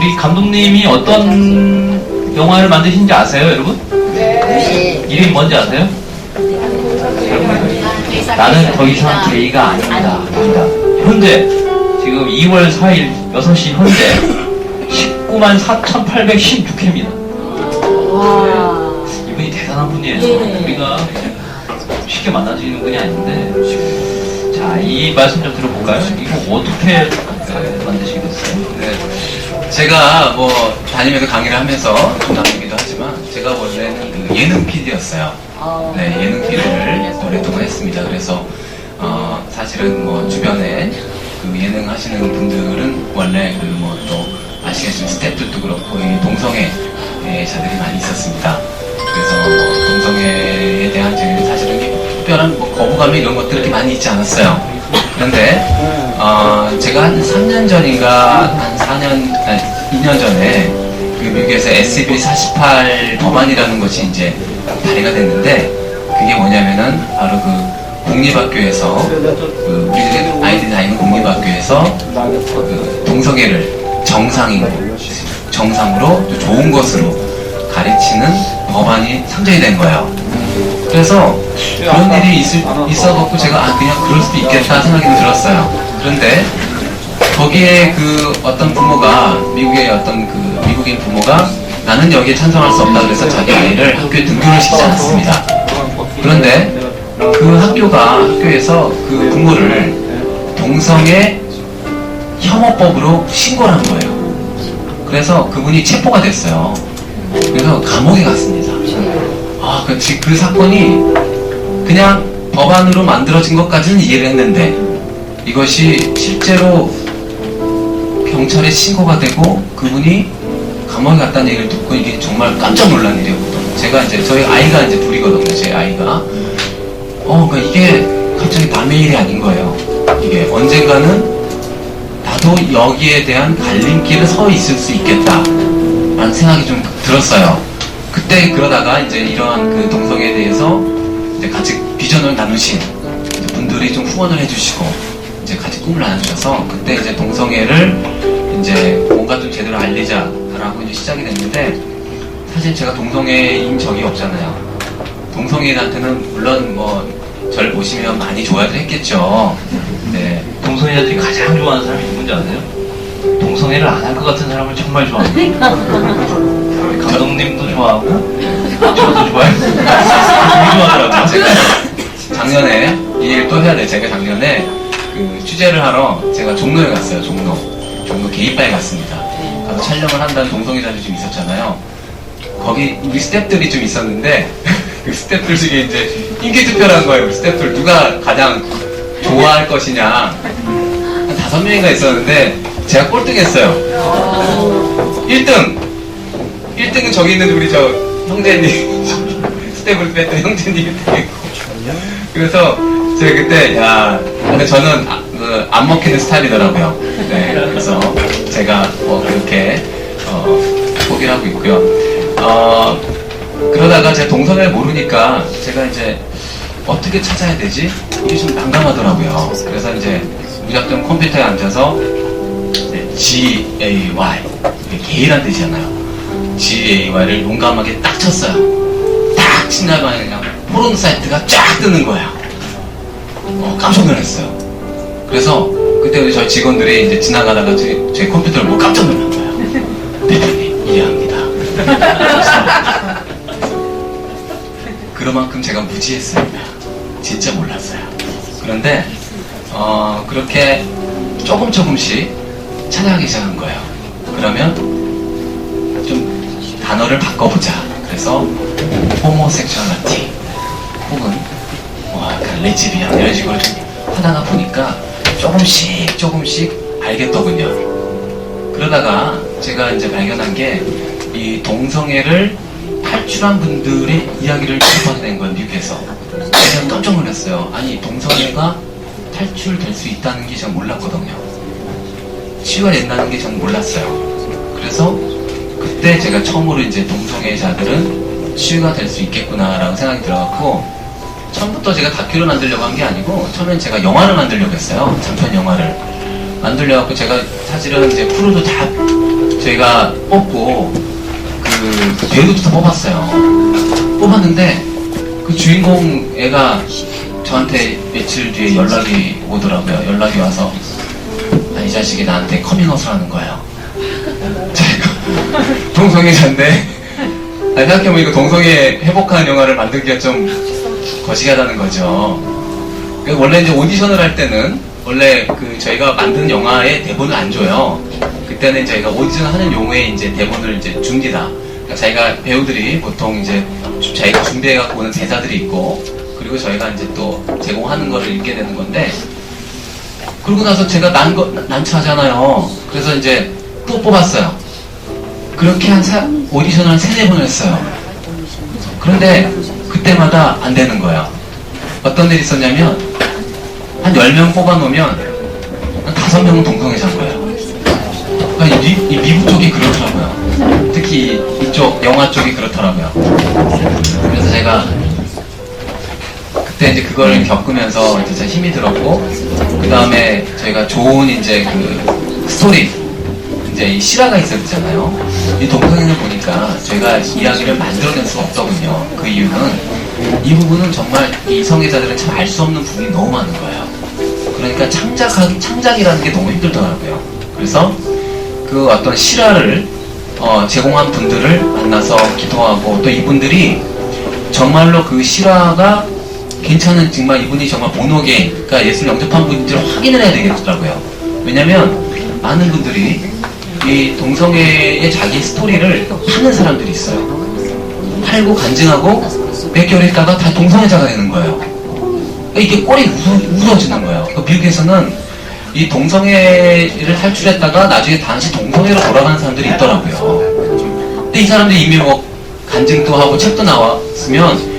우리 감독님이 어떤 영화를 만드신지 아세요, 여러분? 네. 이름이 뭔지 아세요? 나는 더 이상 게이가 아닙니다. 현재 지금 2월 4일 6시 현재 19만 4,816회입니다. 와. 이분이 대단한 분이에요. 예. 우리가 쉽게 만나지는 분이 아닌데, 자, 이 말씀 좀 들어볼까요? 이거 어떻게 만드시겠어요? 네. 제가 뭐 다니면서 강의를 하면서 좀 나누기도 하지만 제가 원래는 그 예능 PD였어요. 네, 예능 PD를 오랫동안 했습니다. 그래서 사실은 뭐 주변에 그 예능 하시는 분들은 원래 그 뭐 또 아시겠지만 스태프들도 그렇고 이 동성애 자들이 많이 있었습니다. 그래서 뭐 동성애에 대한 사실은 특별한 뭐 거부감이 이런 것들 이렇게 많이 있지 않았어요. 그런데 제가 한 3년 전인가 한 2년 전에 그 미국에서 SB48 법안이라는 것이 이제 발의가 됐는데, 그게 뭐냐면은 바로 그 공립학교에서 그 우리들의 아이들이 다니는 공립학교에서 그 동성애를 정상으로 또 좋은 것으로 가르치는 법안이 상정이 된 거예요. 그래서 그런 일이 있어갖고 제가 그냥 그럴 수도 있겠다 생각이 들었어요. 그런데 거기에 그 어떤 부모가 미국인 부모가 나는 여기에 찬성할 수 없다 그래서 자기 아이를 학교에 등교를 시키지 않았습니다. 그런데 그 학교에서 그 부모를 동성애 혐오법으로 신고를 한 거예요. 그래서 그분이 체포가 됐어요. 그래서 감옥에 갔습니다. 그 사건이 그냥 법안으로 만들어진 것까지는 이해를 했는데, 이것이 실제로 경찰에 신고가 되고 그분이 감옥에 갔다는 얘기를 듣고 이게 정말 깜짝 놀란 일이었거든요. 제가 이제 저희 아이가 이제 둘이거든요. 제 아이가. 그러니까 이게 갑자기 남의 일이 아닌 거예요. 이게 언젠가는 나도 여기에 대한 갈림길에 서 있을 수 있겠다라는 생각이 좀 들었어요. 그때 그러다가 이제 이러한 그 동성애에 대해서 이제 같이 비전을 나누신 분들이 좀 후원을 해주시고 이제 같이 꿈을 나눠주셔서, 그때 이제 동성애를 이제 뭔가 좀 제대로 알리자라고 이제 시작이 됐는데, 사실 제가 동성애인 적이 없잖아요. 동성애인한테는 물론 뭐 저를 보시면 많이 좋아들 했겠죠. 네. 동성애자들이 가장 좋아하는 사람이 누군지 아세요? 동성애를 안 할 것 같은 사람을 정말 좋아합니다. 감독님도 좋아하고 저도 좋아해요. 되게 좋아하더라고요. 제가 작년에 이 일 또 해야 돼. 제가 작년에 그 취재를 하러 제가 종로에 갔어요. 종로 게이바에 갔습니다. 가서 촬영을 한다는 동성애자들이 좀 있었잖아요. 거기 우리 스태프들이 좀 있었는데 그 스태프들 중에 이제 인기 투표를 한 거예요. 스태프들 누가 가장 좋아할 것이냐. 한 5명인가 있었는데 제가 꼴등했어요. 1등은 저기 있는 우리 저 형제님 스텝을 뺐던 형제님이 되겠고, 그래서 제가 그때 근데 저는 안 먹히는 스타일이더라고요. 네, 그래서 제가 그렇게 포기를 하고 있고요. 그러다가 제가 동성애를 모르니까 제가 이제 어떻게 찾아야 되지? 이게 좀 난감하더라고요. 그래서 이제 무작정 컴퓨터에 앉아서 GAY, 이게 게이란 뜻이잖아요. GAY를 용감하게 딱 쳤어요. 딱 친다가 그냥 포르노 사이트가 쫙 뜨는 거예요. 깜짝 놀랐어요. 그래서 그때 우리 저희 직원들이 이제 지나가다가 제 컴퓨터를 보고 깜짝 놀란 거예요. 대표님, 이해합니다. 그만큼 제가 무지했습니다. 진짜 몰랐어요. 그런데 그렇게 조금씩 찾아가기 시작한 거예요. 그러면 좀 단어를 바꿔보자. 그래서 호모섹슈얼리티 혹은 약간 레즈비언 이런 식으로 좀 하다가 보니까 조금씩 알겠더군요. 그러다가 제가 이제 발견한 게 이 동성애를 탈출한 분들의 이야기를 접하게 된 거예요. 미국에서. 제가 깜짝 놀랐어요. 아니, 동성애가 탈출될 수 있다는 게 제가 몰랐거든요. 치유가 된다는 게 저는 몰랐어요. 그래서 그때 제가 처음으로 이제 동성애자들은 치유가 될 수 있겠구나라고 생각이 들어갖고, 처음부터 제가 다큐를 만들려고 한 게 아니고 처음엔 제가 영화를 만들려고 했어요. 장편 영화를. 만들려갖고 제가 사실은 이제 프로도 다 저희가 뽑고 그 배우도 다 뽑았어요. 뽑았는데 그 주인공 애가 저한테 며칠 뒤에 연락이 오더라고요. 연락이 와서 이 자식이 나한테 커밍아웃을 하는 거예요. 제가 동성애자인데 생각해보니까 동성애 회복하는 영화를 만들기가 좀 거시기하다는 거죠. 원래 이제 오디션을 할 때는 원래 그 저희가 만든 영화에 대본을 안 줘요. 그때는 저희가 오디션 하는 용어에 이제 대본을 이제 줍니다. 그러니까 자기가 배우들이 보통 이제 자기가 준비해갖고 오는 대사들이 있고 그리고 저희가 이제 또 제공하는 거를 읽게 되는 건데 그러고 나서 제가 난처하잖아요. 그래서 이제 또 뽑았어요. 그렇게 오디션을 한 3-4번 했어요. 그런데 그때마다 안 되는 거예요. 어떤 일이 있었냐면 한 10명 뽑아놓으면 한 5명은 동성애자인 거예요. 그러니까 이 미국 쪽이 그렇더라고요. 특히 이쪽 영화 쪽이 그렇더라고요. 그래서 제가 그때 이제 그걸 겪으면서 이제 제 힘이 들었고 그 다음에 저희가 좋은 이제 그 스토리 이제 이 실화가 있어야 되잖아요. 이 동성애를 보니까 저희가 이야기를 만들어낼 수가 없더군요. 그 이유는 이 부분은 정말 이 성애자들은 참 알 수 없는 부분이 너무 많은 거예요. 그러니까 창작이라는 게 너무 힘들더라고요. 그래서 그 어떤 실화를 제공한 분들을 만나서 기도하고 또 이분들이 정말로 그 실화가 괜찮은 정말 이분이 정말 본호계 그러니까 예수를 영접한 분인지를 확인을 해야 되겠더라고요. 왜냐면 많은 분들이 이 동성애의 자기 스토리를 파는 사람들이 있어요. 팔고 간증하고 몇 개월 있다가 다 동성애자가 되는 거예요. 그러니까 이게 꼴이 무서워지는 거예요. 그러니까 미국에서는 이 동성애를 탈출했다가 나중에 다시 동성애로 돌아가는 사람들이 있더라고요. 근데 이 사람들이 이미 뭐 간증도 하고 책도 나왔으면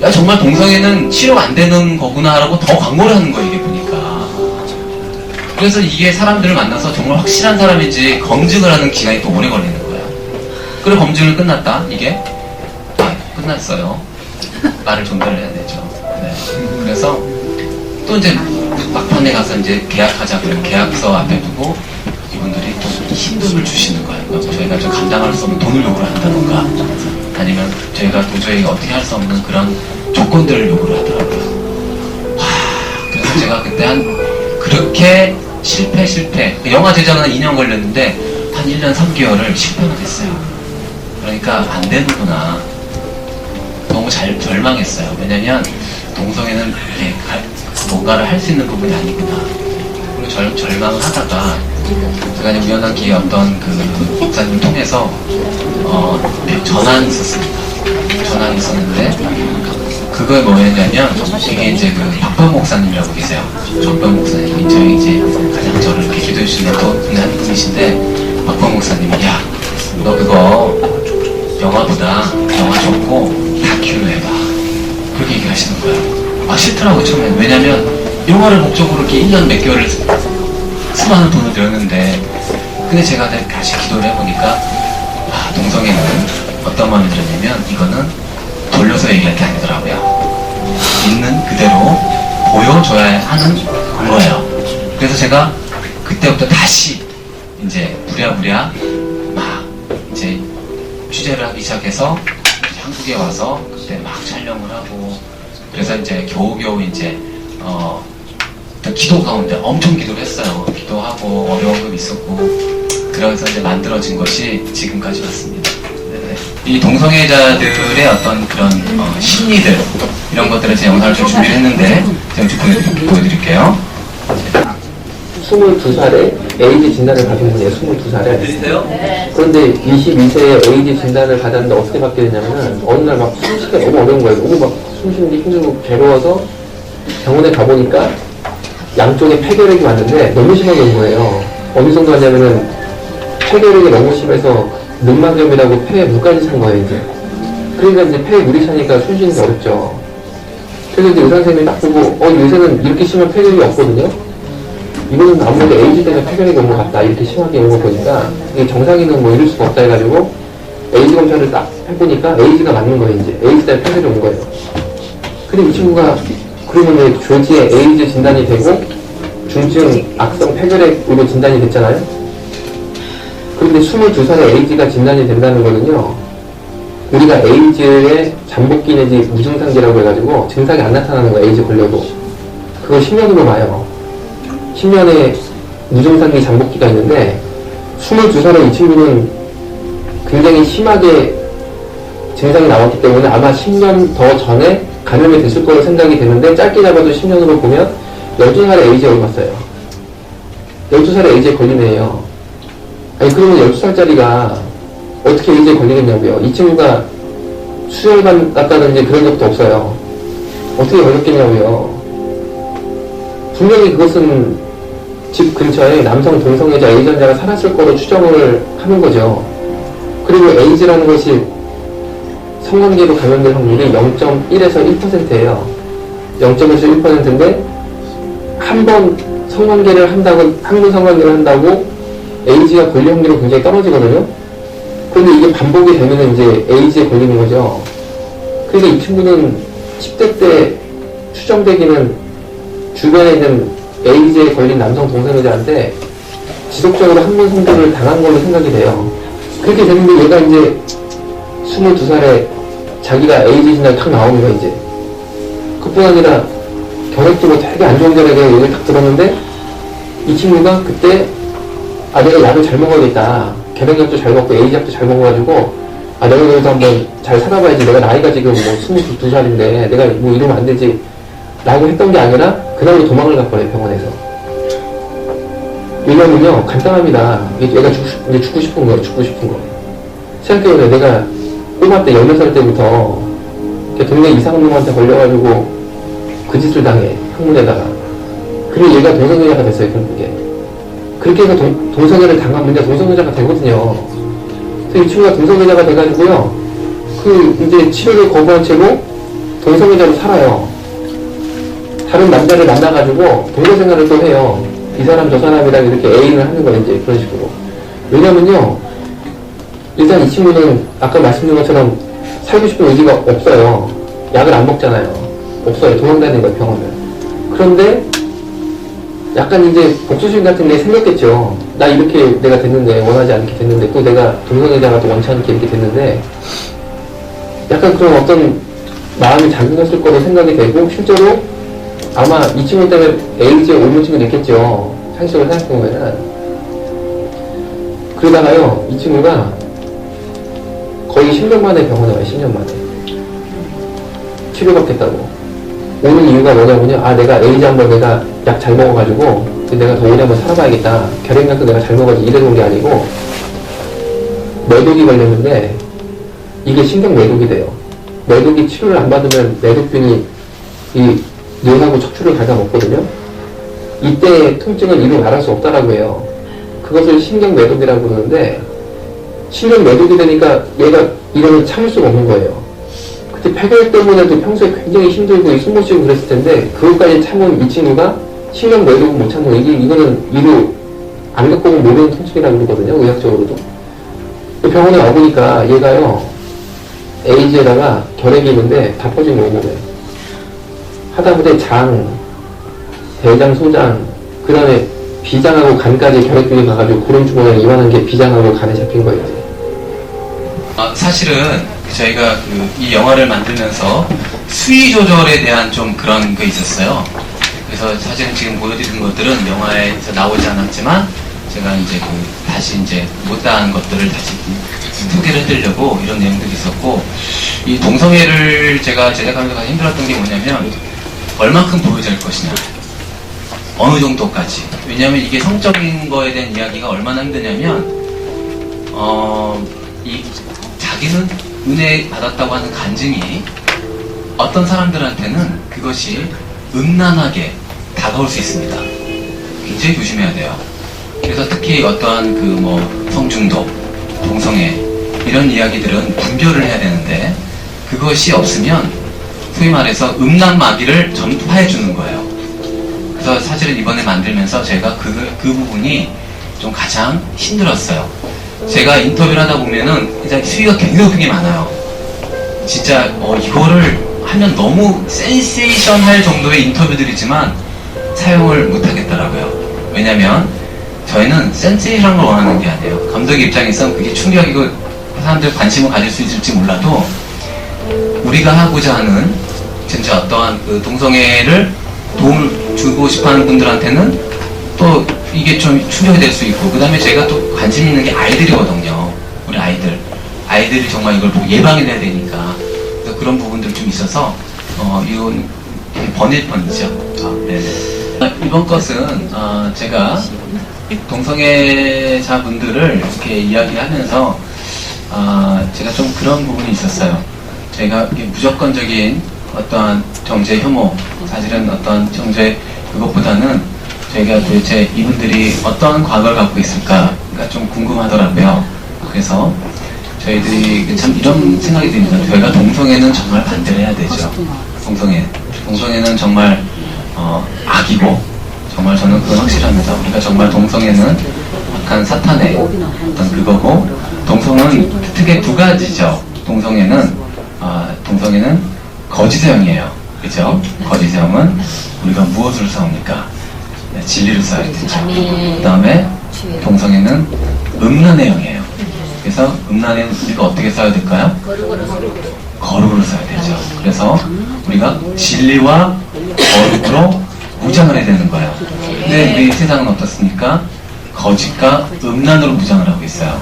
야 정말 동성애는 치료가 안 되는 거구나라고 더 광고를 하는 거예요. 이게 보니까. 그래서 이게 사람들을 만나서 정말 확실한 사람인지 검증을 하는 기간이 더 오래 걸리는 거예요. 그래 검증을 끝났다. 이게 끝났어요. 말을 존댓을 해야 되죠. 네. 그래서 또 이제 막판에 가서 이제 계약하자고요. 계약서 앞에 두고 이분들이 또 힘듦을 주시는 거예요. 그러니까 저희가 좀 감당할 수 없는 돈을 요구를 한다던가 아니면 저희가 도저히 어떻게 할 수 없는 그런 조건들을 요구를 하더라고요. 그래서 제가 그때 그렇게 실패 영화 제작은 한 2년 걸렸는데 한 1년 3개월을 실패만 했어요. 그러니까 안 되는구나. 너무 절망했어요. 왜냐면 동성애는 뭔가를 할 수 있는 부분이 아니구나. 그리고 절망을 하다가 제가 이제 우연한 기회에 어떤 그 목사님을 통해서 전환이 있었습니다. 전환이 있었는데 그걸 뭐였냐면 이게 이제 그 박범 목사님이라고 계세요. 박범 목사님 저희 이제 가장 저를 이렇게 기도해 주시는 한 분이신데 박범 목사님이 야 너 그거 영화보다 영화 좋고 다큐로 해봐. 그렇게 얘기하시는 거예요. 싫더라고요 처음엔. 왜냐면 영화를 목적으로 이렇게 1년 몇 개월을 수많은 돈을 들였는데 근데 제가 다시 기도를 해보니까 동성애는 어떤 마음이 들었냐면 이거는 돌려서 얘기할 게 아니더라고요. 있는 그대로 보여줘야 하는 거예요. 그래서 제가 그때부터 다시 이제 부랴부랴 막 이제 취재를 하기 시작해서 이제 한국에 와서 그때 막 촬영을 하고 그래서 이제 겨우겨우 이제 기도 가운데 엄청 기도를 했어요. 기도하고 어려운 건 있었고 그래서 이제 만들어진 것이 지금까지 왔습니다. 네네. 이 동성애자들의 어떤 그런 심리들 이런 것들을 제 영상을 좀 준비를 했는데 제가 좀 보여드릴게요. 22살에 에이즈 진단을 받은 분이에요. 22살에. 그런데 22세에 에이즈 진단을 받았는데 어떻게 받게 되냐면은 어느 날 막 숨쉬기가 너무 어려운 거예요. 너무 막 숨쉬는 게 힘들고 괴로워서 병원에 가보니까 양쪽에 폐결핵이 왔는데 너무 심하게 온 거예요. 어느 정도 하냐면은 폐결핵이 너무 심해서 늑막염이라고 폐에 물까지 찬 거예요, 이제. 그러니까 이제 폐에 물이 차니까 숨 쉬는 게 어렵죠. 그래서 이제 의사 선생님이 딱 보고, 요새는 이렇게 심한 폐결핵이 없거든요? 이거는 아무래도 에이즈 때문에 폐결핵이 온 것 같다. 이렇게 심하게 온 거 보니까, 이게 정상인은 뭐 이럴 수가 없다 해가지고, 에이즈 검사를 딱 해보니까 에이즈가 맞는 거예요, 이제. 에이즈 때문에 폐결이 온 거예요. 근데 이 친구가, 그러면 조지에 에이즈 진단이 되고, 중증 악성 폐결핵으로 진단이 됐잖아요. 그런데 22살에 에이즈가 진단이 된다는 거는요, 우리가 에이즈의 잠복기 내지 무증상기라고 해가지고 증상이 안 나타나는 거예요. 에이즈 걸려도. 그거 10년으로 봐요. 10년에 무증상기 잠복기가 있는데 22살에 이 친구는 굉장히 심하게 증상이 나왔기 때문에 아마 10년 더 전에 감염이 됐을 거로 생각이 되는데, 짧게 잡아도 10년으로 보면 12살에 에이즈에 걸렸어요. 12살에 에이즈에 걸린 애예요. 아니, 그러면 12살짜리가 어떻게 에이즈에 걸리겠냐고요. 이 친구가 수혈관 갔다든지 그런 적도 없어요. 어떻게 걸렸겠냐고요. 분명히 그것은 집 근처에 남성 동성애자 에이즈 환자가 살았을 거로 추정을 하는 거죠. 그리고 에이즈라는 것이 성관계로 감염될 확률이 0.1에서 1%예요. 0.1에서 1%인데 한 번 성관계를 한다고, 항문 성관계를 한다고 에이즈가 걸릴 확률이 굉장히 떨어지거든요. 그런데 이게 반복이 되면 이제 에이즈에 걸리는 거죠. 그러니까 이 친구는 10대 때 추정되기는 주변에 있는 에이즈에 걸린 남성 동성애자한테 지속적으로 항문 성교를 당한 걸로 생각이 돼요. 그렇게 되는데 얘가 이제 22살에 자기가 에이즈 진단이 탁 나오는 거야, 이제. 그뿐 아니라 결핵도 뭐 되게 안 좋은 결핵에 얘기를 딱 들었는데, 이 친구가 그때 내가 약을 잘 먹어야겠다. 결핵약도 잘 먹고 에이즈약도 잘 먹어가지고 내가 여기서 한번 잘 살아봐야지. 내가 나이가 지금 뭐 22살인데 내가 뭐 이러면 안 되지 라고 했던 게 아니라 그날로 도망을 갔거든요, 병원에서. 왜냐면요, 간단합니다. 얘가 이제 죽고 싶은 거예요. 죽고 싶은 거. 생각해보세요. 내가 꼬마 때 16살 때부터 동네 이상한 놈한테 걸려가지고 그 짓을 당해, 항문에다가. 그리고 얘가 동성애자가 됐어요, 결국에. 그렇게 해서 동성애를 당하면 이제 동성애자가 되거든요. 그래서 이 친구가 동성애자가 돼가지고요, 이제 치료를 거부한 채로 동성애자로 살아요. 다른 남자를 만나가지고 동거생활을 또 해요. 이 사람 저 사람이랑 이렇게 애인을 하는 거예요, 이제 그런 식으로. 왜냐면요, 일단 이 친구는 아까 말씀드린 것처럼 살고 싶은 의지가 없어요. 약을 안 먹잖아요. 없어요. 도망다니는 거예요, 병원을. 그런데 약간 이제 복수심 같은 게 생겼겠죠. 나 이렇게 내가 됐는데, 원하지 않게 됐는데, 또 내가 동성애자가 또 원치 않게 이렇게 됐는데, 약간 그런 어떤 마음이 작용했을 거로 생각이 되고, 실제로 아마 이 친구 때문에 에이즈에 옮은 친구도 있겠죠. 상식적으로 생각해보면은. 그러다가요, 이 친구가 거의 10년 만에 병원에 와요, 10년 만에. 치료받겠다고. 오는 이유가 뭐냐면요, 내가 에이즈 한번 내가 약 잘 먹어가지고, 내가 더 오래 한번 살아봐야겠다. 결핵약도 내가 잘 먹어야지. 이래서 온 게 아니고, 매독이 걸렸는데, 이게 신경 매독이 돼요. 매독이 치료를 안 받으면 매독균이 이 뇌하고 척추를 갉아먹거든요. 이때 통증은 이루 말할 수 없다라고 해요. 그것을 신경 매독이라고 그러는데, 신경 매독이 되니까 얘가 이거는 참을 수가 없는 거예요. 그때 폐결 때문에도 평소에 굉장히 힘들고 숨 못 쉬고 그랬을 텐데, 그것까지 참은 이 친구가 신경 매독은 못 참고, 이거는 이루 안 갖고 오면 모르는 통증이라고 그러거든요, 의학적으로도. 병원에 와보니까 얘가요, 에이즈에다가 결핵이 있는데 다 퍼진 거예요, 몸에. 하다못해 장, 대장, 소장, 그 다음에 비장하고 간까지 결핵균이 가가지고 고름주 모양 이만한 게 비장하고 간에 잡힌 거예요. 사실은 저희가 이 영화를 만들면서 수위 조절에 대한 좀 그런 게 있었어요. 그래서 사실은 지금 보여드리는 것들은 영화에서 나오지 않았지만 제가 이제 다시 이제 못다한 것들을 다시 소개를 해드리려고 이런 내용들이 있었고, 이 동성애를 제가 제작하면서 가장 힘들었던 게 뭐냐면 얼만큼 보여줄 것이냐, 어느 정도까지. 왜냐하면 이게 성적인 거에 대한 이야기가 얼마나 힘드냐면 자기는 은혜 받았다고 하는 간증이 어떤 사람들한테는 그것이 음란하게 다가올 수 있습니다. 굉장히 조심해야 돼요. 그래서 특히 어떠한 성중독, 동성애 이런 이야기들은 분별을 해야 되는데, 그것이 없으면 소위 말해서 음란 마비를 전파해 주는 거예요. 그래서 사실은 이번에 만들면서 제가 그 부분이 좀 가장 힘들었어요. 제가 인터뷰를 하다 보면은 일단 수위가 굉장히 많아요. 진짜 이거를 하면 너무 센세이션할 정도의 인터뷰들이지만 사용을 못 하겠더라고요. 왜냐면 저희는 센세이션한 걸 원하는 게 아니에요. 감독의 입장에선 그게 충격이고 사람들 관심을 가질 수 있을지 몰라도 우리가 하고자 하는 진짜 어떠한 그 동성애를 도움을 주고 싶어하는 분들한테는 또 이게 좀 충격이 될 수 있고, 그 다음에 제가 또 관심 있는 게 아이들이거든요. 우리 아이들이 정말 이걸 보고 예방이 돼야 되니까. 그래서 그런 부분들 좀 있어서 이건 번외편이죠. 네네. 이번 것은 제가 동성애자분들을 이렇게 이야기하면서 제가 좀 그런 부분이 있었어요. 제가 이게 무조건적인 어떠한 정죄 혐오, 사실은 어떠한 정죄 그것보다는 저희가 도대체 이분들이 어떠한 과거를 갖고 있을까가 좀 궁금하더라고요. 그래서 저희들이 참 이런 생각이 듭니다. 저희가 동성애는 정말 반대를 해야 되죠. 동성애는 정말 악이고, 정말 저는 그건 확실합니다. 우리가 정말 동성애는 약간 사탄의 어떤 그거고, 동성은 특히 두 가지죠. 동성애는 거짓의 영이에요. 그죠? 거짓의 영은 우리가 무엇을 싸웁니까? 네, 진리를 싸워야 되죠. 그 다음에 동성애는 음란의 영이에요. 그래서 음란의 우리가 어떻게 싸워야 될까요? 거룩으로 싸워야 되죠. 그래서 우리가 진리와 거룩으로 무장을 해야 되는 거예요. 근데 우리 세상은 어떻습니까? 거짓과 음란으로 무장을 하고 있어요.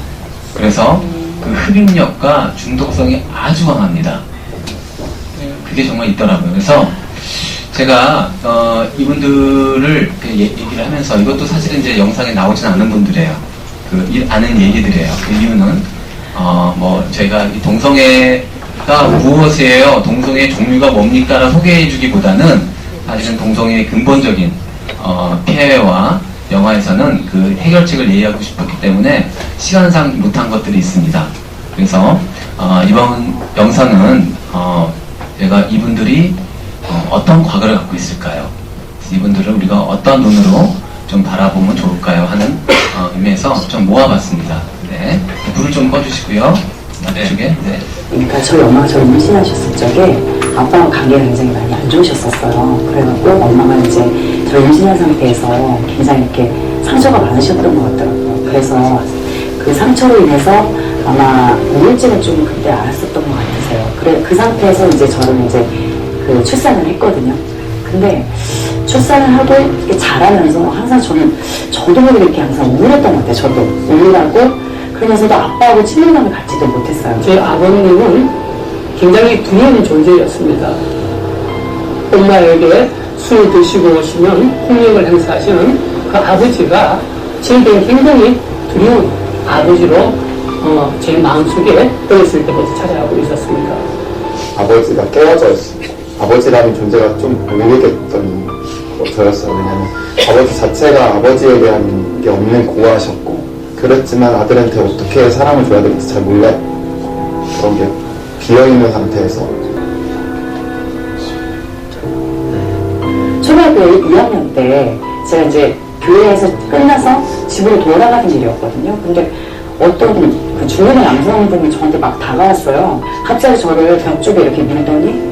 그래서 그 흡입력과 중독성이 아주 강합니다. 그게 정말 있더라고요. 그래서 제가 이분들을 얘기를 하면서, 이것도 사실은 이제 영상에 나오진 않은 분들이에요. 아는 얘기들이에요. 그 이유는 저희가 이 동성애가 무엇이에요? 동성애 종류가 뭡니까? 라 소개해주기보다는 사실은 동성애의 근본적인 피해와 영화에서는 그 해결책을 얘기하고 싶었기 때문에 시간상 못한 것들이 있습니다. 그래서 이번 영상은 제가 이분들이 어떤 과거를 갖고 있을까요? 이분들을 우리가 어떤 눈으로 좀 바라보면 좋을까요? 하는 의미에서 좀 모아봤습니다. 네, 불을 좀 꺼주시고요. 앞쪽에. 네. 그러니까 저희 엄마가 저를 임신하셨을 적에 아빠랑 관계가 굉장히 많이 안 좋으셨었어요. 그래갖고 엄마가 이제 저를 임신한 상태에서 굉장히 이렇게 상처가 많으셨던 것 같더라고요. 그래서 그 상처로 인해서 아마 우울증을 좀 그때 알았었던 것 같으세요. 그래, 그 상태에서 이제 저를 이제 그 출산을 했거든요. 근데 출산을 하고 이렇게 자라면서 항상 저도 모르게 이렇게 항상 우울했던 것 같아요. 저도 우울하고, 그러면서도 아빠하고 친밀감을 갖지도 못했어요. 저희 아버님은 굉장히 두려운 존재였습니다. 엄마에게 술을 드시고 오시면 폭력을 행사하시는 그 아버지가 저에게 굉장히 두려운 아버지로 제 마음속에 어렸을 때부터 찾아가고 있었습니다. 아버지가 깨어져 있습니다. 아버지라는 존재가 좀 모르겠던 저였어요. 왜냐면 아버지 자체가 아버지에 대한 게 없는 고아셨고, 그랬지만 아들한테 어떻게 사랑을 줘야 될지 잘 몰라, 그런 게 비어있는 상태에서. 초등학교 2학년 때 제가 이제 교회에서 끝나서 집으로 돌아가는 길이었거든요. 근데 어떤 그 중년의 남성분이 저한테 막 다가왔어요. 갑자기 저를 벽 쪽에 이렇게 밀더니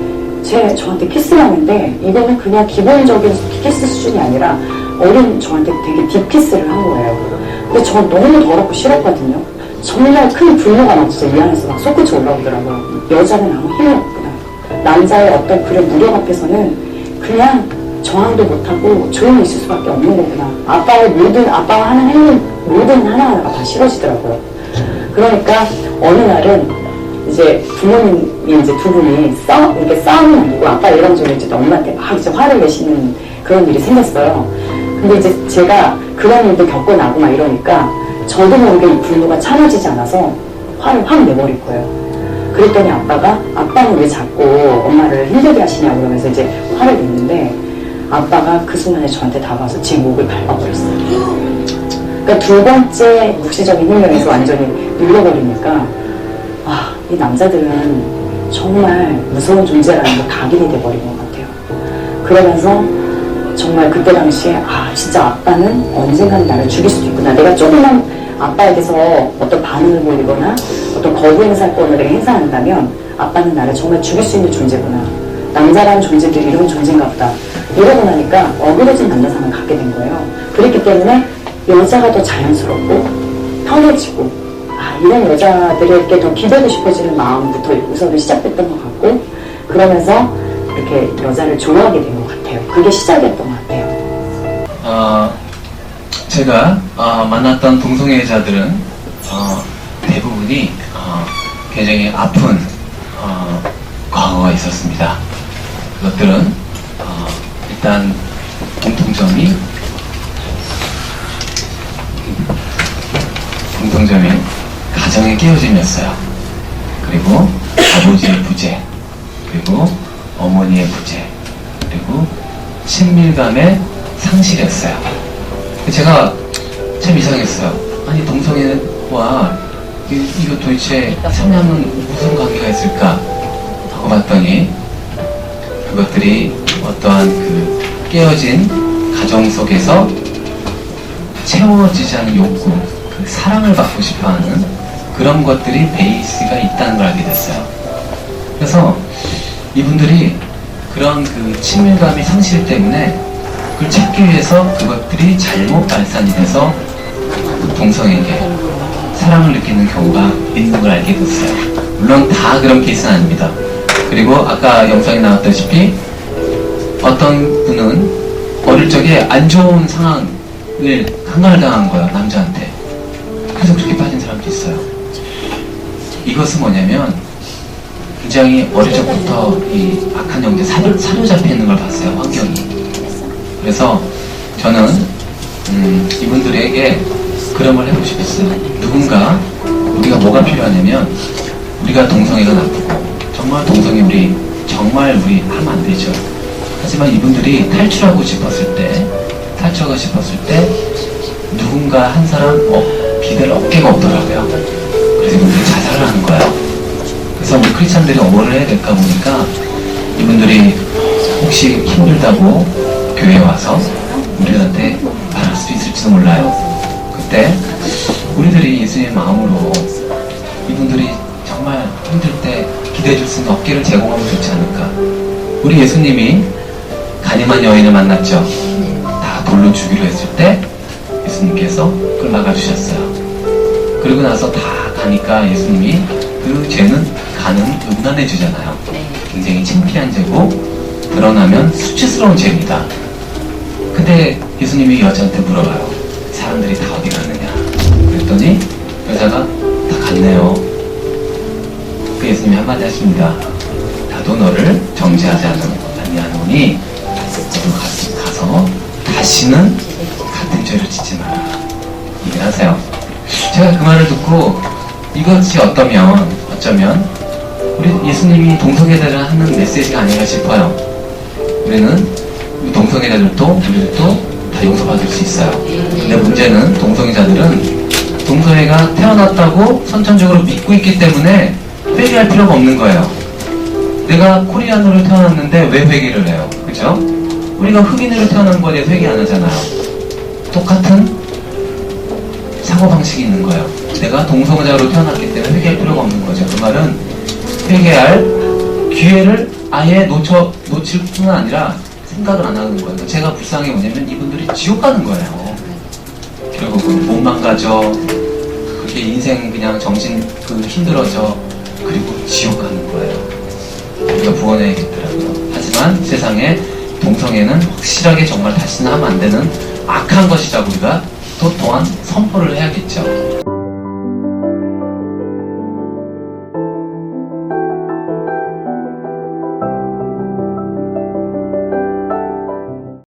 저한테 키스를 하는데, 이거는 그냥 기본적인 키스 수준이 아니라 저한테 되게 딥키스를 한 거예요. 근데 전 너무 더럽고 싫었거든요. 정말 큰 분노가 막 진짜 이 안에서 막 솟구쳐 올라오더라고요. 여자는 아무 힘이 없구나. 남자의 어떤 그런 무력 앞에서는 그냥 저항도 못하고 조용히 있을 수밖에 없는 거구나. 아빠가 하는 행위 모든 하나하나가 다 싫어지더라고요. 그러니까 어느 날은 이제 부모님이 이제 두 분이 이렇게 싸움은 아니고 아빠 이런저런 이제 엄마한테 막 이제 화를 내시는 그런 일이 생겼어요. 근데 이제 제가 그런 일도 겪고 나고 막 이러니까 저도 모르게 이 분노가 참아지지 않아서 화를 확 내버릴 거예요. 그랬더니 아빠는 왜 자꾸 엄마를 힘들게 하시냐고 그러면서 이제 화를 냈는데, 아빠가 그 순간에 저한테 다가와서 제 목을 밟아버렸어요. 그러니까 두 번째 묵시적인 힘명에서 완전히 눌러버리니까, 이 남자들은 정말 무서운 존재라는 게 각인이 돼버린 것 같아요. 그러면서 정말 그때 당시에 진짜 아빠는 언젠가는 나를 죽일 수도 있구나. 내가 조금만 아빠에게서 어떤 반응을 보이거나 어떤 거부 행사권을 내가 행사한다면 아빠는 나를 정말 죽일 수 있는 존재구나. 남자라는 존재들이 이런 존재인가 보다. 이러고 나니까 어그러진 남자상을 갖게 된 거예요. 그랬기 때문에 여자가 더 자연스럽고 편해지고 이런 여자들에게 더 기대고 싶어지는 마음부터 우선 시작됐던 것 같고 그러면서 이렇게 여자를 좋아하게 된 것 같아요. 그게 시작이었던 것 같아요. 제가 만났던 동성애자들은 대부분이 굉장히 아픈 과거가 있었습니다. 그것들은 일단 공통점이 가정의 깨어짐이었어요. 그리고 아버지의 부재, 그리고 어머니의 부재, 그리고 친밀감의 상실이었어요. 제가 참 이상했어요. 아니 동성애와 이거 도대체 성향은 무슨 관계가 있을까 하고 봤더니 그것들이 어떠한 그 깨어진 가정 속에서 채워지지 않은 욕구, 그 사랑을 받고 싶어하는 그런 것들이 베이스가 있다는 걸 알게 됐어요. 그래서 이분들이 그런 그 친밀감이 상실 때문에 그걸 찾기 위해서 그것들이 잘못 발산이 돼서 동성에게 사랑을 느끼는 경우가 있는 걸 알게 됐어요. 물론 다 그런 케이스는 아닙니다. 그리고 아까 영상에 나왔다시피 어떤 분은 어릴 적에 안 좋은 상황을 강간을 당한 거예요, 남자한테. 그래서 그렇게 빠진 사람도 있어요. 이것은 뭐냐면 굉장히 어릴 적부터 이 악한 형태 사로잡혀 있는 걸 봤어요, 환경이. 그래서 저는 이분들에게 그런 걸 해보고 싶었어요. 누군가 우리가 뭐가 필요하냐면 우리가 동성애가 나쁘고 정말 동성애 우리 하면 안 되죠. 하지만 이분들이 탈출하고 싶었을 때 누군가 한 사람 기댈 어깨가 없더라고요. 그래서 이분들이 자살을 하는 거예요. 그래서 우리 크리스찬들이 뭐를 해야 될까 보니까 이분들이 혹시 힘들다고 교회에 와서 우리한테 말할 수 있을지도 몰라요. 그때 우리들이 예수님의 마음으로 이분들이 정말 힘들 때 기대해줄 수 있는 어깨를 제공하면 좋지 않을까. 우리 예수님이 가늠한 여인을 만났죠. 다 돌로 죽이려 했을 때 예수님께서 그걸 막아주셨어요. 그리고 나서 다 가니까 예수님이 그 죄는 가는 음란해 주잖아요. 굉장히 창피한 죄고 드러나면 수치스러운 죄입니다. 근데 예수님이 여자한테 물어봐요. 사람들이 다 어디 갔느냐. 그랬더니 여자가 다 갔네요. 그 예수님이 한마디 하십니다. 나도 너를 정죄하지 아니하노니 너도 가서 다시는 같은 죄를 짓지 마라. 얘기를 하세요. 제가 그 말을 듣고 이것이 어쩌면 우리 예수님이 동성애자를 하는 메시지가 아닌가 싶어요. 우리는 동성애자들도 우리들도 다 용서받을 수 있어요. 근데 문제는 동성애자들은 동성애가 태어났다고 선천적으로 믿고 있기 때문에 회개할 필요가 없는 거예요. 내가 코리안으로 태어났는데 왜 회개를 해요? 그죠? 우리가 흑인으로 태어난 거에 대해서 회개 안 하잖아요. 똑같은 사고방식이 있는 거예요. 내가 동성애자로 태어났기 때문에 회개할 필요가 없는 거죠. 그 말은 회개할 기회를 아예 놓칠 뿐만 아니라 생각을 안 하는 거예요. 제가 불쌍한 게 뭐냐면 이분들이 지옥 가는 거예요. 결국은 못 망가져. 그게 인생 그냥 정신 힘들어져. 그리고 지옥 가는 거예요. 우리가 구원해야겠더라고요. 하지만 세상에 동성애는 확실하게 정말 다시는 하면 안 되는 악한 것이라고 우리가 또 또한 선포를 해야겠죠.